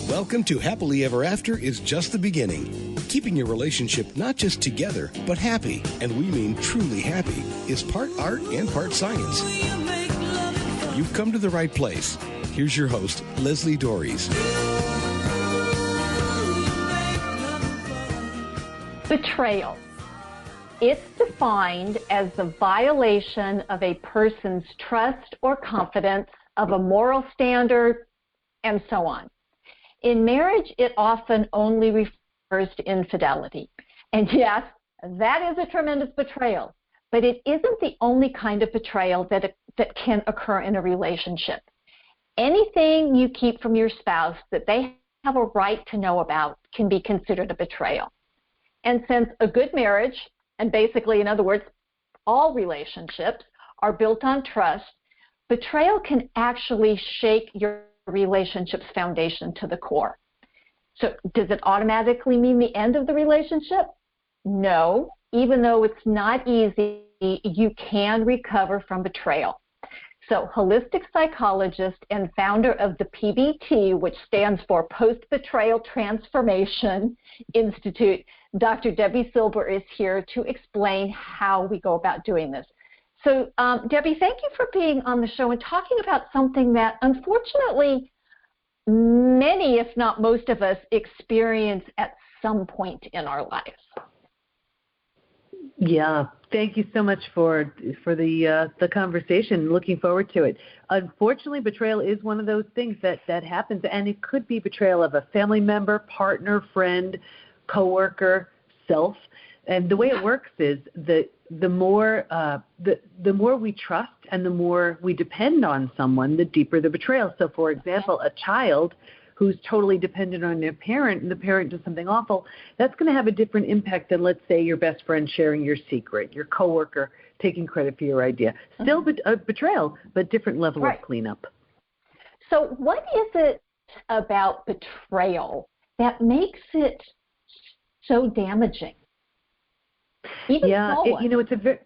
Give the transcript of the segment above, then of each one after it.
Welcome to Happily Ever After is just the beginning. Keeping your relationship not just together, but happy, and we mean truly happy, is part art and part science. You've come to the right place. Here's your host, Leslie Dories. Betrayal. It's defined as the violation of a person's trust or confidence, of a moral standard, and so on. In marriage, it often only refers to infidelity. And yes, that is a tremendous betrayal, but it isn't the only kind of betrayal that can occur in a relationship. Anything you keep from your spouse that they have a right to know about can be considered a betrayal. And since a good marriage, and basically, in other words, all relationships are built on trust, betrayal can actually shake your relationship's foundation to the core. So does it automatically mean the end of the relationship? No. Even though it's not easy, you can recover from betrayal. So holistic psychologist and founder of the PBT, which stands for Postbetrayal Transformation Institute, Dr. Debbie Silber is here to explain how we go about doing this. So, Debbie, thank you for being on the show and talking about something that, unfortunately, many, if not most of us, experience at some point in our lives. Yeah, thank you so much for the conversation. Looking forward to it. Unfortunately, betrayal is one of those things that happens, and it could be betrayal of a family member, partner, friend, coworker, self. And the way it works is the more we trust and the more we depend on someone, the deeper the betrayal. So, for example, a child who's totally dependent on their parent and the parent does something awful, that's going to have a different impact than, let's say, your best friend sharing your secret, your coworker taking credit for your idea. Still betrayal, but different level of cleanup. So what is it about betrayal that makes it so damaging? Even it's a very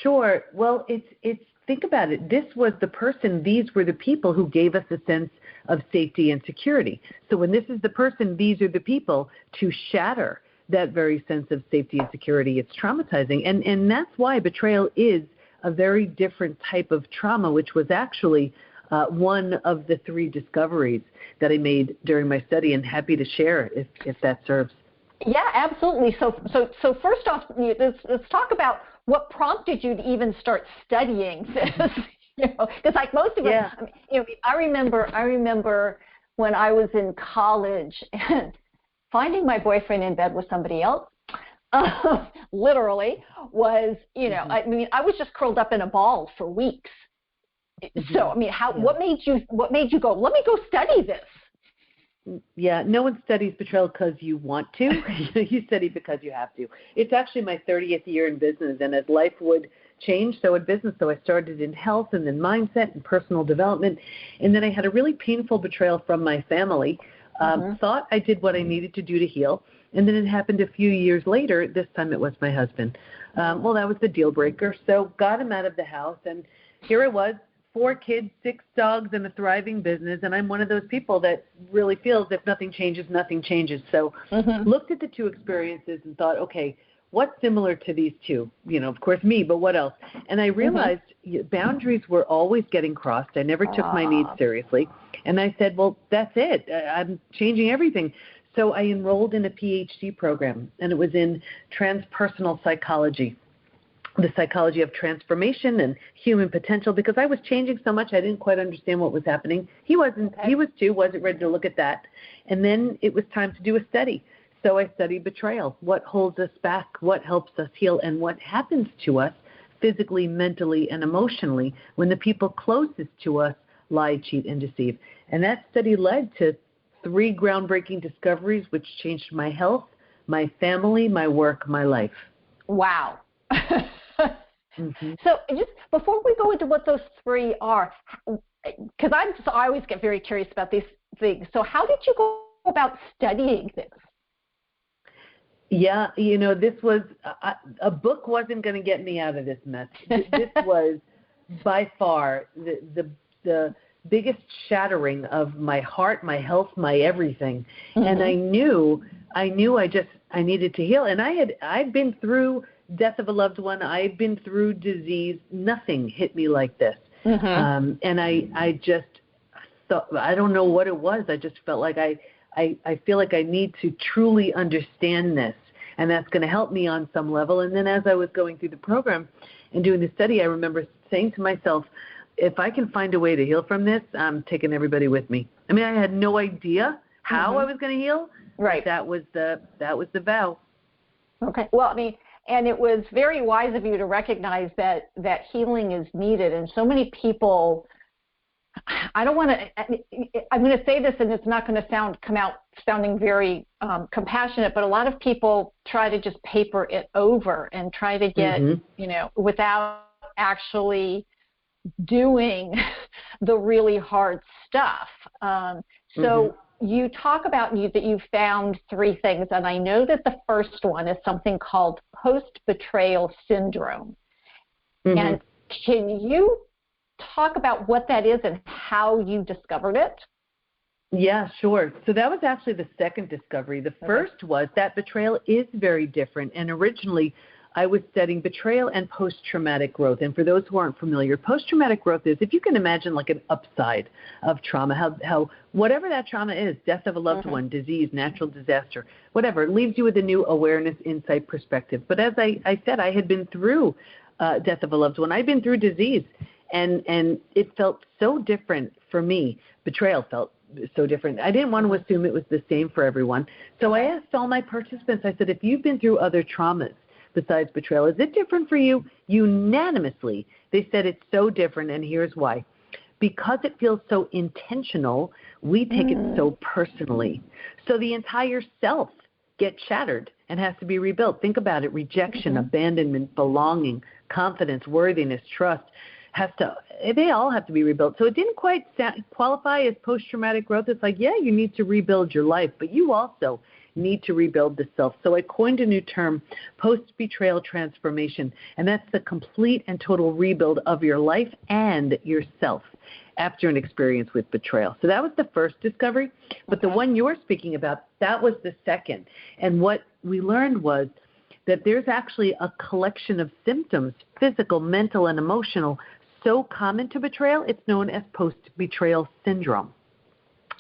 sure. Well, it's think about it. This was the person. These were the people who gave us a sense of safety and security. So when this is the person, these are the people to shatter that very sense of safety and security. It's traumatizing, and that's why betrayal is a very different type of trauma, which was actually one of the 3 discoveries that I made during my study, and happy to share if that serves. Yeah, absolutely. So first off, let's talk about what prompted you to even start studying this. Because like most of us, I remember when I was in college and finding my boyfriend in bed with somebody else, literally, was I was just curled up in a ball for weeks. So what made you go, let me go study this? Yeah, no one studies betrayal because you want to. You study because you have to. It's actually my 30th year in business, and as life would change, so would business. So I started in health and then mindset and personal development, and then I had a really painful betrayal from my family. Thought I did what I needed to do to heal, and then it happened a few years later. This time it was my husband. Well, that was the deal breaker. So got him out of the house, and here I was. 4 kids, 6 dogs, and a thriving business, and I'm one of those people that really feels if nothing changes, nothing changes. So looked at the 2 experiences and thought, okay, what's similar to these 2? Of course me, but what else? And I realized boundaries were always getting crossed. I never took my needs seriously. And I said, well, that's it. I'm changing everything. So I enrolled in a PhD program, and it was in transpersonal psychology. The psychology of transformation and human potential, because I was changing so much I didn't quite understand what was happening. He wasn't. He was too, wasn't ready to look at that. And then it was time to do a study. So I studied betrayal. What holds us back? What helps us heal? And what happens to us physically, mentally, and emotionally when the people closest to us lie, cheat, and deceive. And that study led to 3 groundbreaking discoveries which changed my health, my family, my work, my life. Wow. So just before we go into what those 3 are, because I always get very curious about these things. So how did you go about studying this? Yeah, this was a book wasn't going to get me out of this mess. This was by far the biggest shattering of my heart, my health, my everything. And I knew I needed to heal. And I'd been through death of a loved one. I'd been through disease. Nothing hit me like this. And I just thought, I don't know what it was. I just felt like I feel like I need to truly understand this, and that's going to help me on some level. And then as I was going through the program and doing the study, I remember saying to myself, if I can find a way to heal from this, I'm taking everybody with me. I mean, I had no idea how I was going to heal. Right. That was the vow. Okay. Well, I mean, and it was very wise of you to recognize that healing is needed. And so many people, I'm going to say this and it's not going to come out sounding very compassionate, but a lot of people try to just paper it over and try to get, without actually doing the really hard stuff. So you talk about that you found 3 things, and I know that the first one is something called post-betrayal syndrome. And can you talk about what that is and how you discovered it? Yeah, sure. So that was actually the second discovery. The first was that betrayal is very different. And originally, I was studying betrayal and post-traumatic growth. And for those who aren't familiar, post-traumatic growth is, if you can imagine like an upside of trauma, how whatever that trauma is, death of a loved one, disease, natural disaster, whatever, it leaves you with a new awareness, insight, perspective. But as I said, I had been through death of a loved one. I'd been through disease, and it felt so different for me. Betrayal felt so different. I didn't want to assume it was the same for everyone. So I asked all my participants, I said, if you've been through other traumas besides betrayal, is it different for you? Unanimously, they said it's so different, and here's why. Because it feels so intentional, we take it so personally. So the entire self gets shattered and has to be rebuilt. Think about it: rejection, abandonment, belonging, confidence, worthiness, trust. They all have to be rebuilt. So it didn't quite qualify as post-traumatic growth. It's like, yeah, you need to rebuild your life, but you also need to rebuild the self. So I coined a new term, post-betrayal transformation, and that's the complete and total rebuild of your life and yourself after an experience with betrayal. So that was the first discovery, but the one you're speaking about, that was the second. And what we learned was that there's actually a collection of symptoms, physical, mental, and emotional, so common to betrayal, it's known as post-betrayal syndrome.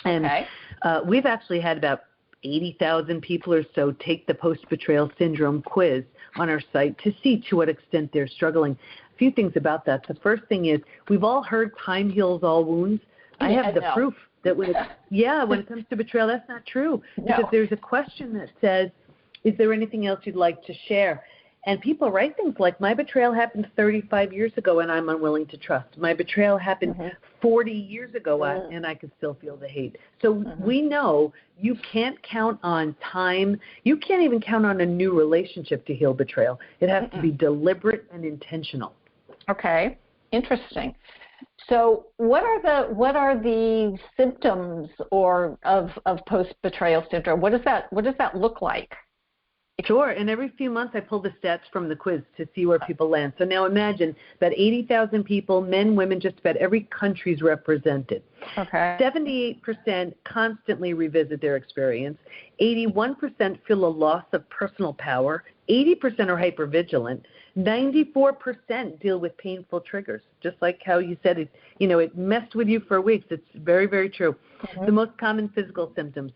And we've actually had about 80,000 people or so take the post-betrayal syndrome quiz on our site to see to what extent they're struggling. A few things about that. The first thing is, we've all heard time heals all wounds. I have the proof that when it comes to betrayal, that's not true. Because there's a question that says, is there anything else you'd like to share? And people write things like, my betrayal happened 35 years ago and I'm unwilling to trust. My betrayal happened 40 years ago and I can still feel the hate. So we know you can't count on time. You can't even count on a new relationship to heal betrayal. It has to be deliberate and intentional. Okay, interesting. So what are the symptoms of post-betrayal syndrome? What does that look like? Sure, and every few months I pull the stats from the quiz to see where people land. So now imagine that 80,000 people, men, women, just about every country's represented. Okay. 78% constantly revisit their experience. 81% feel a loss of personal power. 80% are hypervigilant. 94% deal with painful triggers, just like how you said it. It messed with you for weeks. It's very, very true. The most common physical symptoms: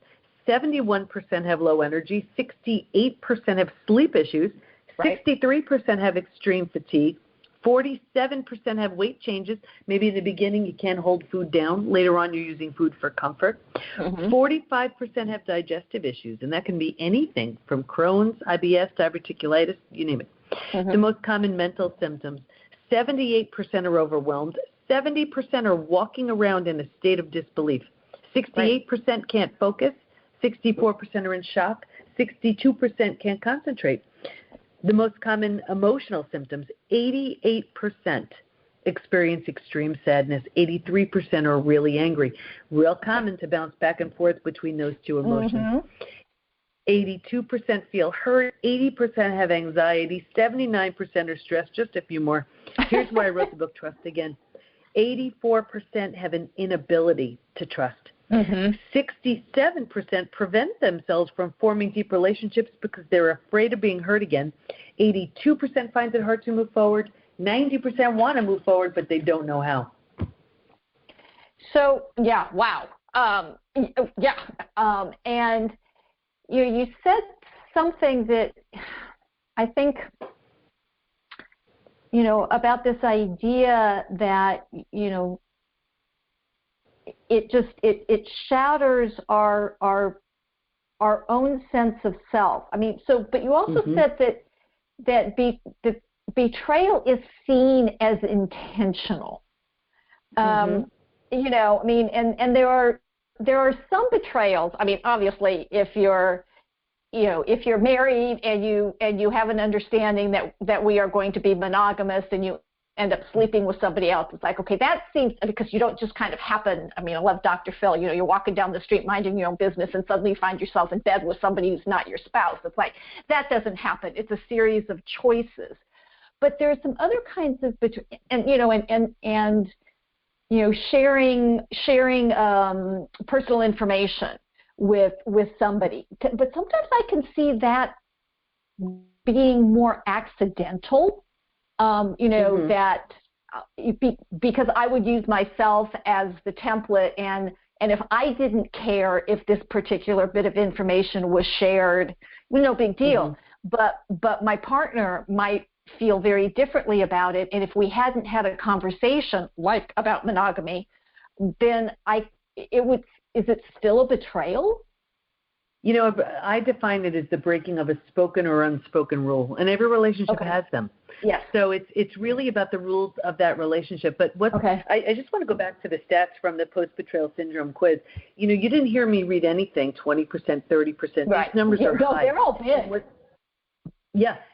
71% have low energy, 68% have sleep issues, 63% have extreme fatigue, 47% have weight changes. Maybe in the beginning you can't hold food down. Later on you're using food for comfort. 45% have digestive issues, and that can be anything from Crohn's, IBS, diverticulitis, you name it. The most common mental symptoms: 78% are overwhelmed, 70% are walking around in a state of disbelief, 68% can't focus, 64% are in shock, 62% can't concentrate. The most common emotional symptoms: 88% experience extreme sadness, 83% are really angry. Real common to bounce back and forth between those two emotions. 82% feel hurt, 80% have anxiety, 79% are stressed. Just a few more. Here's why I wrote the book, Trust Again. 84% have an inability to trust. 67% prevent themselves from forming deep relationships because they're afraid of being hurt again. 82% find it hard to move forward. 90% want to move forward, but they don't know how. So, yeah, wow. And you said something that I think, about this idea that, it shatters our own sense of self. I mean, but you also said that betrayal is seen as intentional. And there are some betrayals. I mean, obviously, if you're married and you have an understanding that we are going to be monogamous and you end up sleeping with somebody else, it's like, okay, that seems, because you don't just kind of happen. I mean, I love Dr. Phil, you're walking down the street minding your own business and suddenly you find yourself in bed with somebody who's not your spouse. It's like, that doesn't happen. It's a series of choices. But there are some other kinds of betrayal, and sharing personal information with somebody. But sometimes I can see that being more accidental. That because I would use myself as the template, and if I didn't care if this particular bit of information was shared, no big deal. But my partner might feel very differently about it, and if we hadn't had a conversation like about monogamy, then is it still a betrayal? I define it as the breaking of a spoken or unspoken rule, and every relationship has them. Yes. So it's really about the rules of that relationship. But I just want to go back to the stats from the post-betrayal syndrome quiz. You didn't hear me read anything, 20%, 30%. Right. These numbers are high. They're all big.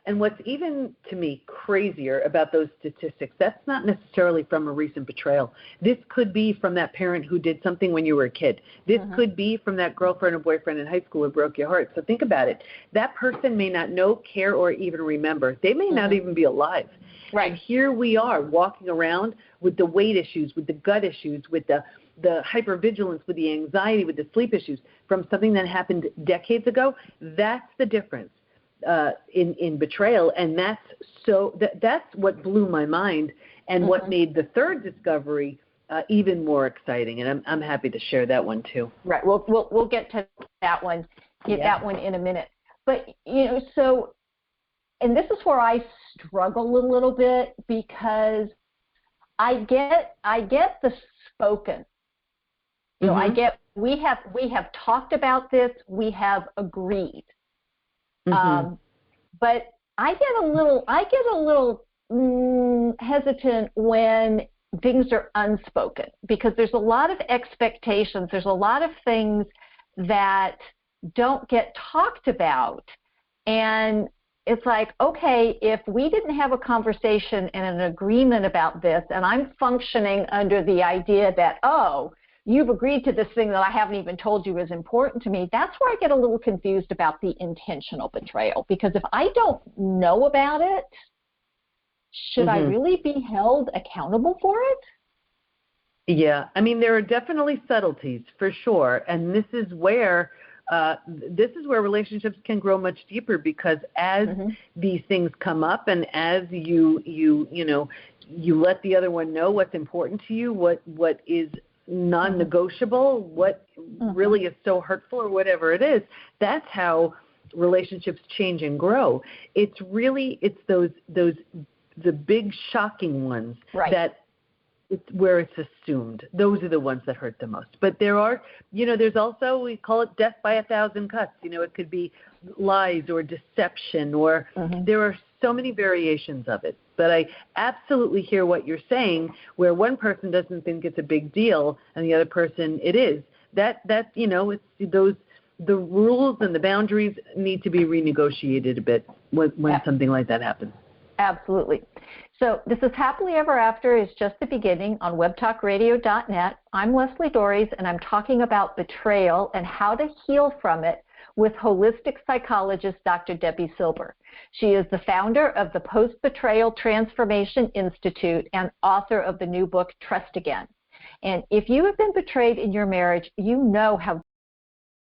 And what's even, to me, crazier about those statistics, that's not necessarily from a recent betrayal. This could be from that parent who did something when you were a kid. This could be from that girlfriend or boyfriend in high school who broke your heart. So think about it. That person may not know, care, or even remember. They may not even be alive. Right. And here we are walking around with the weight issues, with the gut issues, with the hypervigilance, with the anxiety, with the sleep issues from something that happened decades ago. That's the difference. In betrayal, and that's what blew my mind, and what made the third discovery even more exciting. And I'm happy to share that one too. Right. We'll get to that one. That one in a minute. But and this is where I struggle a little bit, because I get the spoken. I get we have talked about this. We have agreed. But I get a little hesitant when things are unspoken, because there's a lot of expectations. There's a lot of things that don't get talked about, and it's like, okay, if we didn't have a conversation and an agreement about this, and I'm functioning under the idea that, you've agreed to this thing that I haven't even told you is important to me, that's where I get a little confused about the intentional betrayal. Because if I don't know about it, should I really be held accountable for it? Yeah, I mean, there are definitely subtleties for sure, and this is where relationships can grow much deeper, because as these things come up, and as you let the other one know what's important to you, what is non-negotiable, what really is so hurtful, or whatever it is, that's how relationships change and grow. It's the big shocking ones that where it's assumed. Those are the ones that hurt the most. But there are, there's also, we call it death by 1,000 cuts. It could be lies or deception, or there are so many variations of it. But I absolutely hear what you're saying, where one person doesn't think it's a big deal and the other person it is. It's the rules and the boundaries need to be renegotiated a bit when something like that happens. Absolutely. So this is Happily Ever After is just the beginning on webtalkradio.net. I'm Leslie Dories, and I'm talking about betrayal and how to heal from it with holistic psychologist Dr. Debbie Silber. She is the founder of the Postbetrayal Transformation Institute and author of the new book, Trust Again. And if you have been betrayed in your marriage, you know how